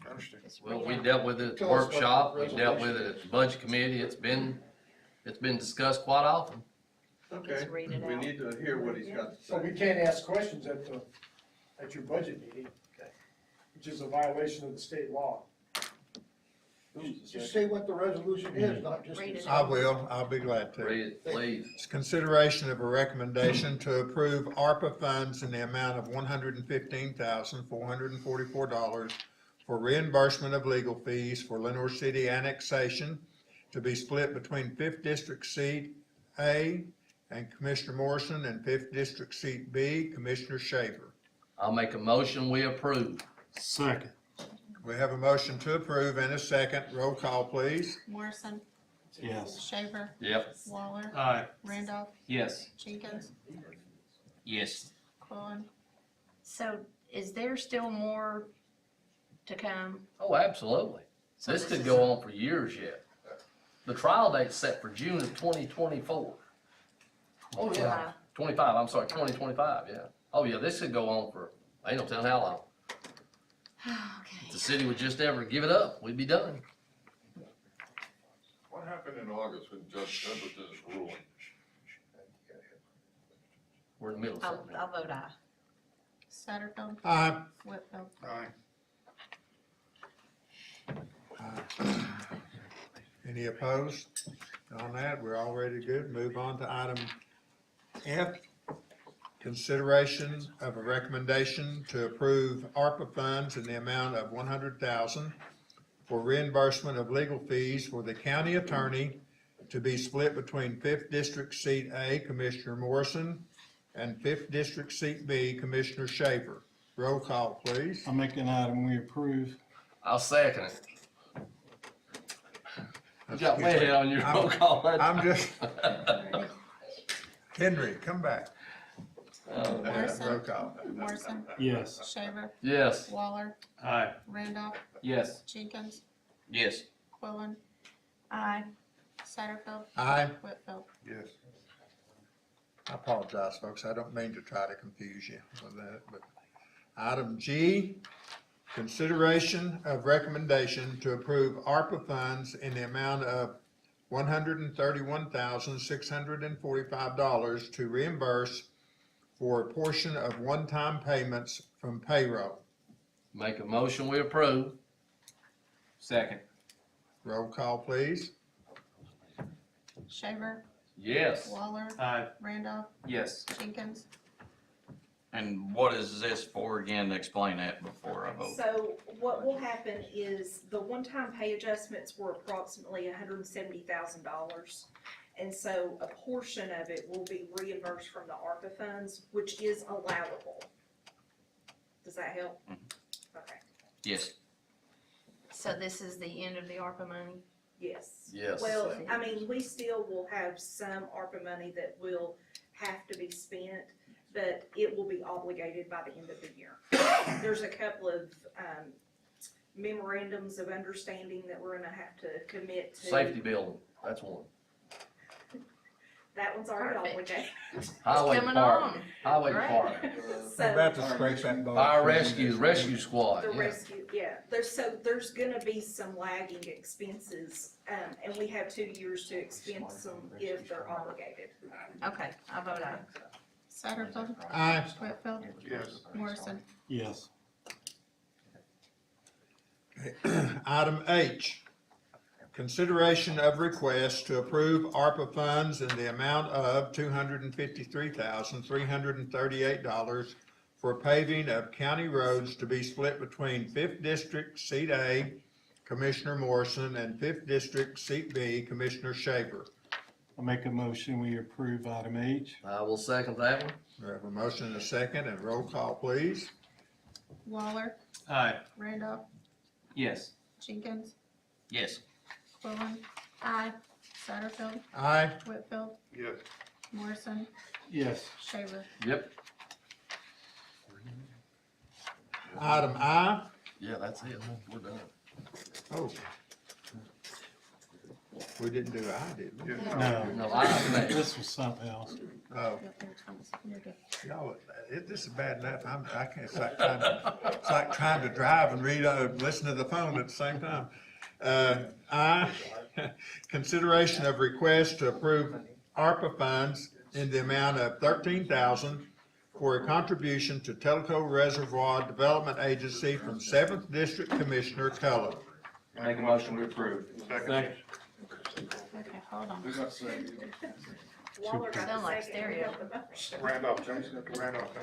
I understand. Well, we dealt with it at the workshop, we dealt with it at the budget committee, it's been discussed quite often. Just read it We out. need to hear what he's got to So we say. can't ask questions at your budget meeting, which is a violation of the state law. Just say what the resolution is, not just. Read it. I will, I'll be glad to. Read it, please. It's consideration of a recommendation to approve ARPA funds in the amount of $115,444 for reimbursement of legal fees for Lenore City annexation to be split between 5th District Seat A and Commissioner Morrison and 5th District Seat B, Commissioner Shaver. I'll make a motion, we approve. Second. We have a motion to approve and a second. Roll call, please. Morrison, Yes. Shaver, Yep. Waller, Aye. Randolph, Yes. Jenkins, Yes. Quillen. So is there still more to come? Oh, absolutely. So This this could is- go on for years yet. The trial date's set for June of 2024. Oh, yeah. July. 25, I'm sorry, 2025, yeah. Oh, yeah, this could go on for, ain't no telling how long. Okay. If the city would just ever give it up, we'd be done. What happened in August when Judge Edwards' ruling? We're in the middle of I'll, something. I'll vote aye. Satterfield, Aye. Whitfield. Aye. Any opposed on that? We're already good. Move on to item F. Consideration of a recommendation to approve ARPA funds in the amount of $100,000 for reimbursement of legal fees for the county attorney to be split between 5th District Seat A, Commissioner Morrison, and 5th District Seat B, Commissioner Shaver. Roll call, please. I'll make an item we approve. I'll second it. You got way ahead on your roll call. I'm just, Henry, come back. Roll Morrison, call. Morrison, Yes. Shaver, Yes. Waller, Aye. Randolph, Yes. Jenkins, Yes. Quillen, Aye. Satterfield, Aye. Whitfield. Yes. I apologize, folks. I don't mean to try to confuse you with that, but item G, consideration of recommendation to approve ARPA funds in the amount of $131,645 to reimburse for a portion of one-time payments from payroll. Make a motion, we approve. Second. Roll call, please. Shaver, Yes. Waller, Aye. Randolph, Yes. Jenkins, And what is this for again? Explain that before I vote. So what will happen is the one-time pay adjustments were approximately $170,000. And so a portion of it will be reimbursed from the ARPA funds, which is allowable. Does that help? Okay, Yes. So this is the end of the ARPA money? yes. Yes. Well, I mean, we still will have some ARPA money that will have to be spent, but it will be obligated by the end of the year. There's a couple of memorandums of understanding that we're gonna have to commit to. Safety building, that's one. That one's already Perfect. obligated. Highway coming department, on. highway Right. department, We're So about to scrape that boat. fire rescue squad, the yeah. rescue, yeah, there's gonna be some lagging expenses, and we have 2 years to expense them if they're obligated. Okay, I'll vote aye. Satterfield, Aye. Whitfield, Yes. Morrison. Yes. Item H, consideration of request to approve ARPA funds in the amount of $253,338 for paving of county roads to be split between 5th District Seat A, Commissioner Morrison, and 5th District Seat B, Commissioner Shaver. I'll make a motion we approve item H. I will second that one. We have a motion and a second, and roll call, please. Waller, Aye. Randolph, Yes. Jenkins, Yes. Quillen, Aye. Satterfield, Aye. Whitfield, Yes. Morrison, Yes. Shaver. Yep. Item I, Yeah, that's it, we're done. oh. We didn't do I, did we? No, No, I, this was something else. Oh. You're good. Y'all, this is bad enough. I can't, it's like trying to drive and read, listen to the phone at the same time. I, consideration of request to approve ARPA funds in the amount of $13,000 for a contribution to Telco Reservoir Development Agency from 7th District Commissioner Cullen. Make a motion to approve. Second. Okay, hold on. Who's got to say? Waller got Sound the like second. stereo. Randolph, Randolph.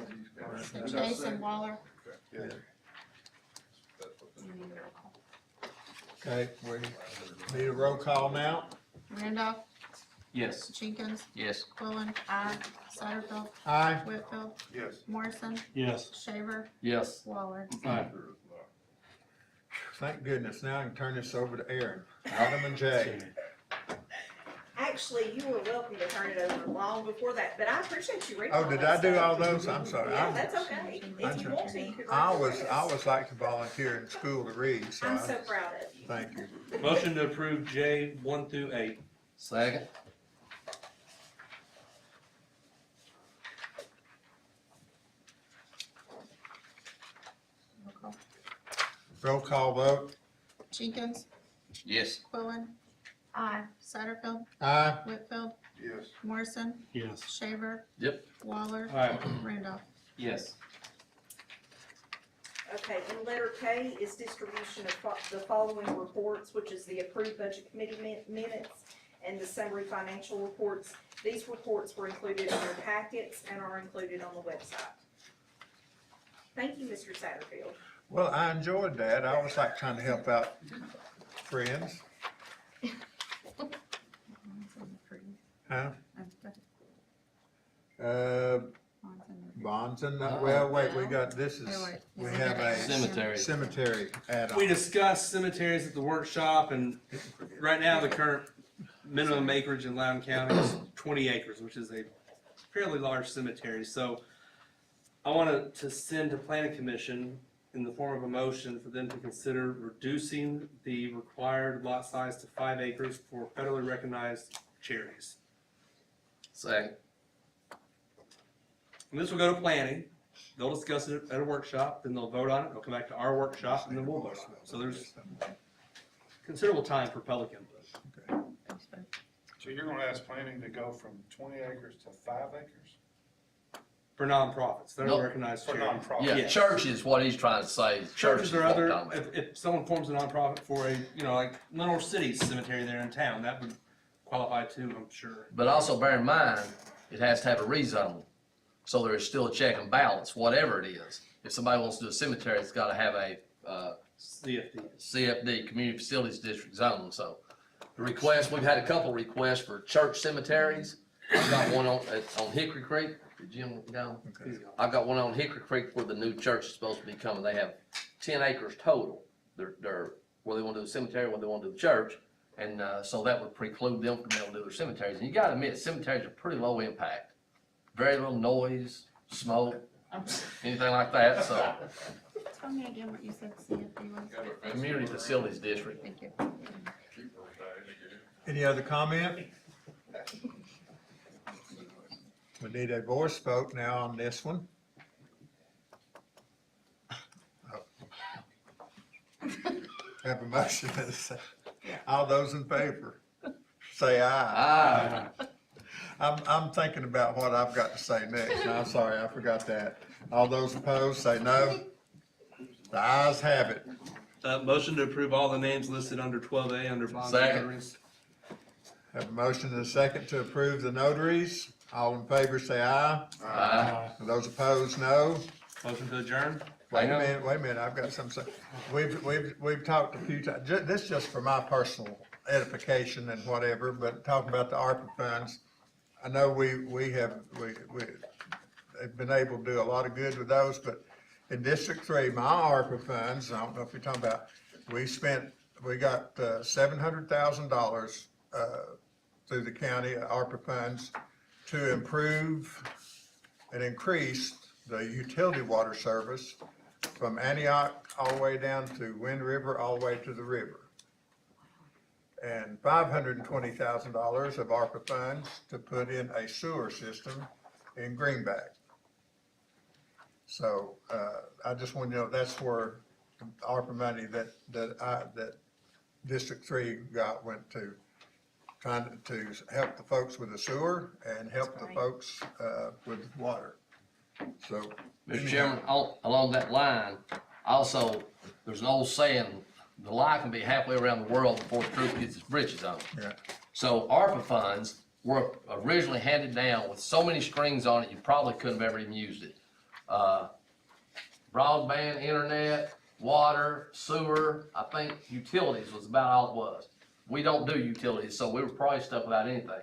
Jason Waller. Yeah. Okay, we need a roll call now. Randolph, Yes. Jenkins, Yes. Quillen. Aye. Satterfield, Aye. Whitfield, Yes. Morrison, Yes. Shaver, Yes. Waller. Thank goodness, now I can turn this over to Aaron. Item and J. Actually, you were welcome to turn it over long before that, but I appreciate you reading all Oh, did that I do stuff. all those? I'm sorry. Yeah, that's okay. If you want to, you can I read the always rest. like to volunteer in school to read, so I'm so proud of you. thank you. Motion to approve J 1 through 8. Second. Roll call vote. Jenkins, Yes. Quillen. Aye. Satterfield, Aye. Whitfield, Yes. Morrison, Yes. Shaver. Yep. Waller. Aye. Randolph. Yes. Okay, and letter K is distribution of the following reports, which is the approved budget committee minutes and the summary financial reports. These reports were included in your packets and are included on the website. Thank you, Mr. Satterfield. Well, I enjoyed that. I always like trying to help out friends. Huh? Bonds and, well, wait, we got, this is, we have a Cemetery. cemetery add-on. We discussed cemeteries at the workshop, and right now, the current minimum acreage in Loudon County is 20 acres, which is a fairly large cemetery. So I wanted to send to planning commission in the form of a motion for them to consider reducing the required lot size to 5 acres for federally recognized charities. Second. And this will go to planning. They'll discuss it at a workshop, then they'll vote on it. They'll come back to our workshop, and then we'll vote on it. So there's considerable time for public input. So you're gonna ask planning to go from 20 acres to 5 acres? For nonprofits, federally Nope. recognized For charities. nonprofit? Yeah, Yes. church is what he's trying to say. Churches or is what other, we're talking about. if someone forms a nonprofit for a, like Lenore City's cemetery there in town, that would qualify too, I'm sure. But also bear in mind, it has to have a rezone. So there is still a check and balance, whatever it is. If somebody wants to do a cemetery, it's gotta have a, CFD. CFD, Community Facilities District zone, so. The request, we've had a couple requests for church cemeteries. I've got one on Hickory Creek, Jim, down. I've got one on Hickory Creek where the new church is supposed to be coming. They have 10 acres total. They're where they want to do the cemetery, where they want to do the church. And, so that would preclude them from being able to do their cemeteries. And you gotta admit, cemeteries are pretty low impact. Very little noise, smoke, anything like that, so. Tell me again what you said CFD was. Community Facilities District. Thank you. Any other comment? We need a voice vote now on this one. Have a motion and a second. All those in favor, say aye. Aye. I'm thinking about what I've got to say next. I'm sorry, I forgot that. All those opposed, say no. The ayes have it. Motion to approve all the names listed under 12A under bonds and Second. notaries. Have a motion and a second to approve the notaries. All in favor, say aye. Aye. Those opposed, no. Motion to adjourn. Wait a minute, I've got something to say. We've talked a few times, this is just for my personal edification and whatever, but talking about the ARPA funds, I know we have been able to do a lot of good with those, but in District 3, my ARPA funds, I don't know if you're talking about, we got $700,000 through the county ARPA funds to improve and increase the utility water service from Antioch all the way down to Wind River, all the way to the river. And $520,000 of ARPA funds to put in a sewer system in Greenback. So, I just want to know, that's where ARPA money that District 3 went to, trying to help the folks with the sewer and help the folks, with water. So. Mr. Chairman, along that line, also, there's an old saying, the lie can be halfway around the world before the truth gets its britches on. Yeah. So ARPA funds were originally handed down with so many strings on it, you probably couldn't have ever even used it. Broadband, internet, water, sewer, I think utilities was about all it was. We don't do utilities, so we were probably stuck without anything.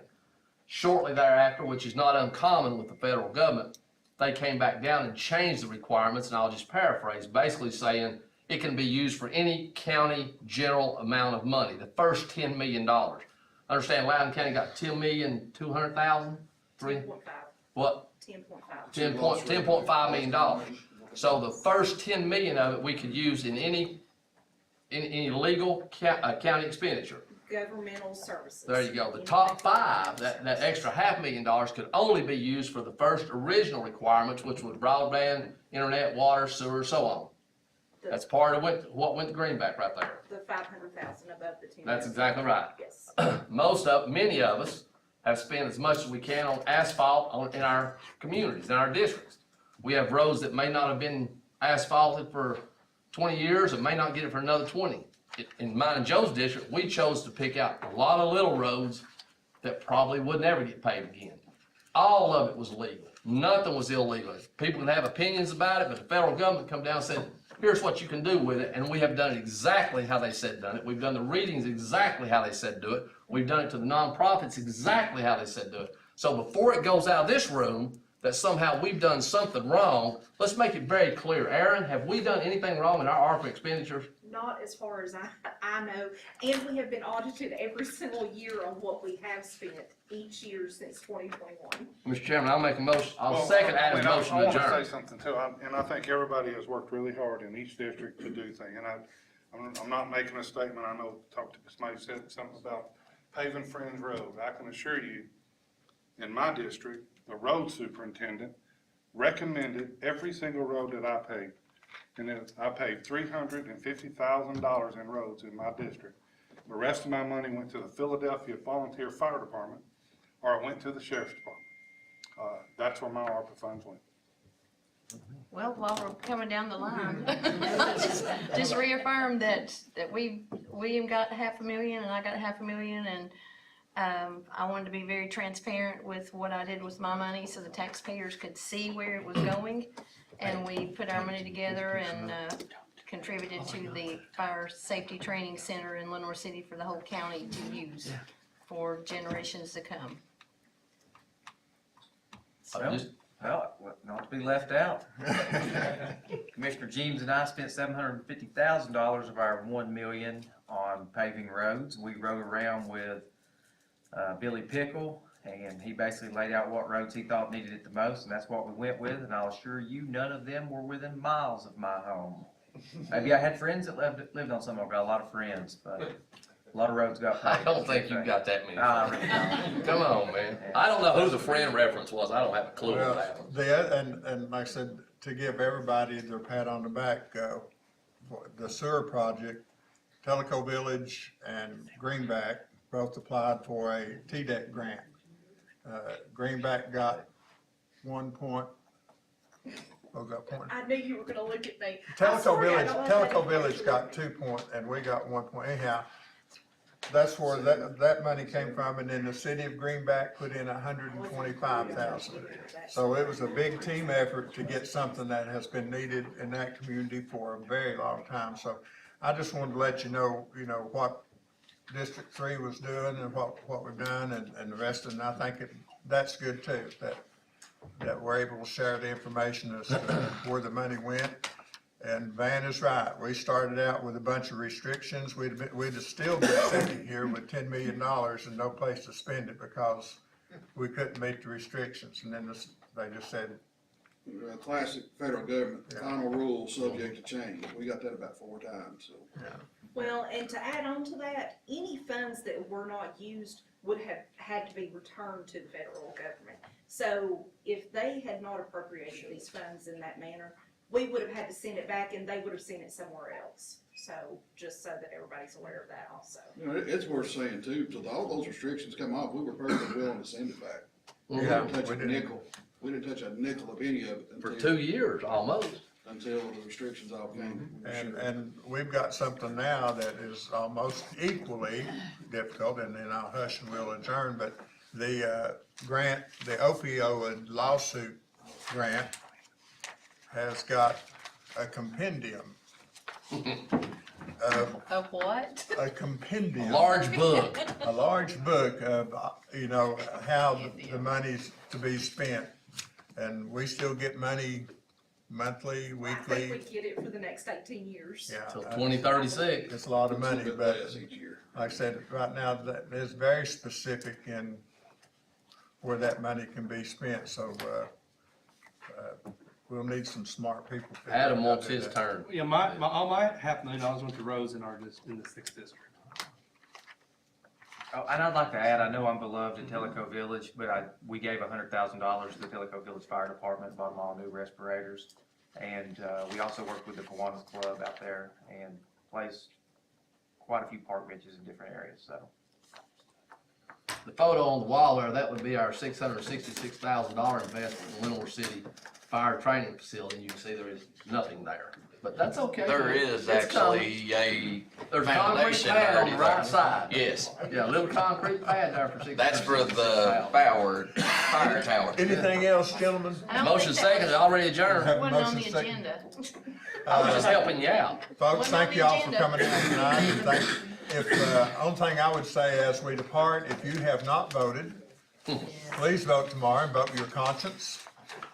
Shortly thereafter, which is not uncommon with the federal government, they came back down and changed the requirements, and I'll just paraphrase, basically saying it can be used for any county general amount of money, the first $10 million. Understand Loudon County got 10,200,000? 10.5. What? 10.5. $10.5 million. So the first 10 million of it we could use in any legal county expenditure. Governmental services. There you go. The top 5, that extra $500,000 could only be used for the first original requirements, which was broadband, internet, water, sewer, so on. That's part of what went to Greenback right there. The 500,000 above the 10. That's exactly right. Yes. Many of us have spent as much as we can on asphalt in our communities, in our districts. We have roads that may not have been asphalted for 20 years and may not get it for another 20. In mine and Joe's district, we chose to pick out a lot of little roads that probably would never get paved again. All of it was legal. Nothing was illegal. People can have opinions about it, but the federal government come down and said, here's what you can do with it, and we have done it exactly how they said done it. We've done the readings exactly how they said do it. We've done it to the nonprofits exactly how they said do it. So before it goes out of this room, that somehow we've done something wrong, let's make it very clear. Aaron, have we done anything wrong in our ARPA expenditures? Not as far as I know, and we have been audited every single year on what we have spent each year since 2021. Mr. Chairman, I'll make a motion, I'll second Adam's motion to I want to adjourn. say something too, and I think everybody has worked really hard in each district to do things, and I'm not making a statement, I know, somebody said something about paving Friends Road. I can assure you, in my district, the road superintendent recommended every single road that I paved. And I paid $350,000 in roads in my district. The rest of my money went to the Philadelphia Volunteer Fire Department, or it went to the Sheriff's Department. That's where my ARPA funds went. Well, while we're coming down the line, just reaffirm that William got $500,000 and I got $500,000, and I wanted to be very transparent with what I did with my money so the taxpayers could see where it was going. And we put our money together and contributed to the Fire Safety Training Center in Lenore City for the whole county to use for generations to come. Well, not to be left out. Commissioner James and I spent $750,000 of our $1 million on paving roads. We rode around with Billy Pickle, and he basically laid out what roads he thought needed it the most, and that's what we went with, and I'll assure you, none of them were within miles of my home. Maybe I had friends that lived on some of them, got a lot of friends, but a lot of roads got paved. I don't think you got that many. I really don't. Come on, man. I don't know who the friend reference was, I don't have a clue on that one. And like I said, to give everybody their pat on the back, the sewer project, Tellico Village and Greenback both applied for a TDEC grant. Greenback got 1 point. I knew you were gonna look at me. Tellico Village got 2 point, and we got 1 point. Anyhow, that's where that money came from, and then the city of Greenback put in 125,000. So it was a big team effort to get something that has been needed in that community for a very long time. So I just wanted to let you know what District 3 was doing and what we've done and the rest, and I think that's good too, that we're able to share the information as to where the money went. And Van is right, we started out with a bunch of restrictions, we'd have still been sitting here with $10 million and no place to spend it because we couldn't meet the restrictions, and then they just said. Classic federal government, final rule subject to change, we got that about 4 times, so. Yeah. Well, and to add on to that, any funds that were not used would have had to be returned to the federal government. So if they had not appropriated these funds in that manner, we would have had to send it back and they would have sent it somewhere else. So just so that everybody's aware of that also. It's worth saying too, till all those restrictions come off, we were perfectly willing to send it back. Yeah, We didn't touch a nickel. We didn't touch a nickel of any of it. For 2 years, almost. until the restrictions all came. And we've got something now that is almost equally difficult, and then I'll hush and we'll adjourn, but the grant, the opioid lawsuit grant has got a compendium of, Of what? a compendium. Large book. A large book of, how the money's to be spent. And we still get money monthly, I think weekly. we get it for the next 18 years. Yeah, Till 2036. it's a lot of money, but Each year. like I said, right now, that is very specific in where that money can be spent, so, we'll need some smart people. to figure out Adam how wants to do his that. turn. Yeah, all my $500,000 went to roads in in the 6th district. Oh, and I'd like to add, I know I'm beloved in Tellico Village, but we gave $100,000 to the Tellico Village Fire Department, bought them all new respirators. And, we also worked with the Kiwanis Club out there and placed quite a few park benches in different areas, so. The photo on the wall there, that would be our $666,000 investment in Lenore City Fire Training Facility. You can see there is nothing there, but that's okay. There is It's coming. actually a There's a concrete foundation pad on already the there. right side. Yes, Yeah, a little concrete pad there for $666,000. that's for the fire tower. Anything else, gentlemen? I don't Motion think that second, already adjourned. Have a wasn't on the motion second. agenda. I was just helping you out. Folks, Wasn't on thank the you all for agenda. coming out tonight. And only thing I would say as we depart, if you have not voted, please vote tomorrow and vote with your conscience.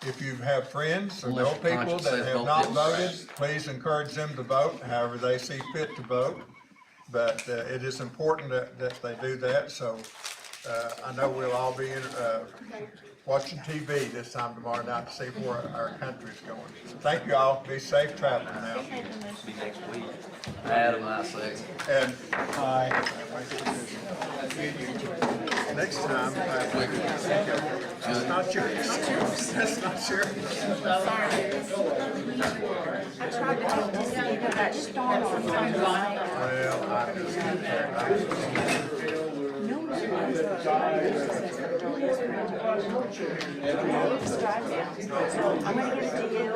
If you have friends or know Unless your people conscience that says have vote not Democrat. voted, please encourage them to vote however they see fit to vote. But it is important that they do that, so I know we'll all be watching TV this time tomorrow night to see where our country's going. Thank you all. Be safe traveling now. Be next week. Adam, I second. And next time, that's not yours. That's not yours. I tried to help this kid, but that storm on Sunday night. Well, No one runs a- Drive down. So I'm gonna give it to you.